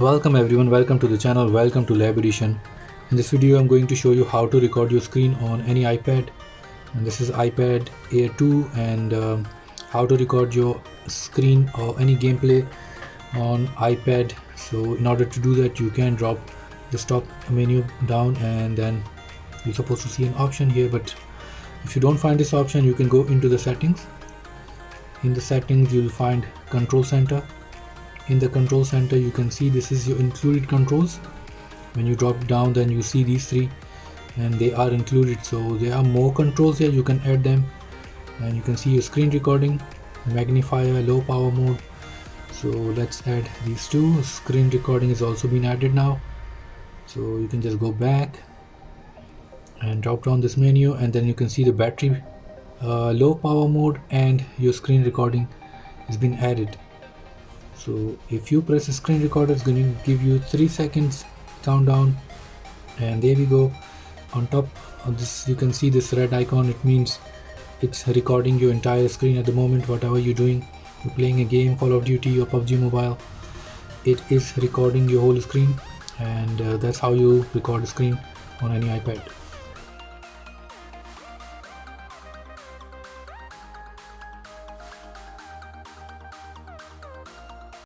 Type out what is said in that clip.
Welcome everyone, welcome to the channel, welcome to Lab Edition. In this video I'm going to show you how to record your screen on any iPad, and this is iPad Air 2, and how to record your screen or any gameplay on iPad. So in order to do that, you can drop the stop menu down and then you're supposed to see an option here, but if you don't find this option, you can go into the settings. In the settings you'll find control center. In the control center you can see this is your included controls. When you drop down, then you see these three and they are included, so there are more controls here. You can add them, and you can see your screen recording, magnifier, low power mode. So let's add these two. Screen recording is also been added now, so you can just go back and drop down this menu, and then you can see the battery, low power mode, and your screen recording has been added. So if you press the screen recorder, it's going to give you 3 seconds countdown, and there we go. On top of this you can see this red icon. It means it's recording your entire screen at the moment. Whatever you're doing, you're playing a game, Call of Duty or Pubg Mobile, it is recording your whole screen, and that's how you record a screen on any iPad.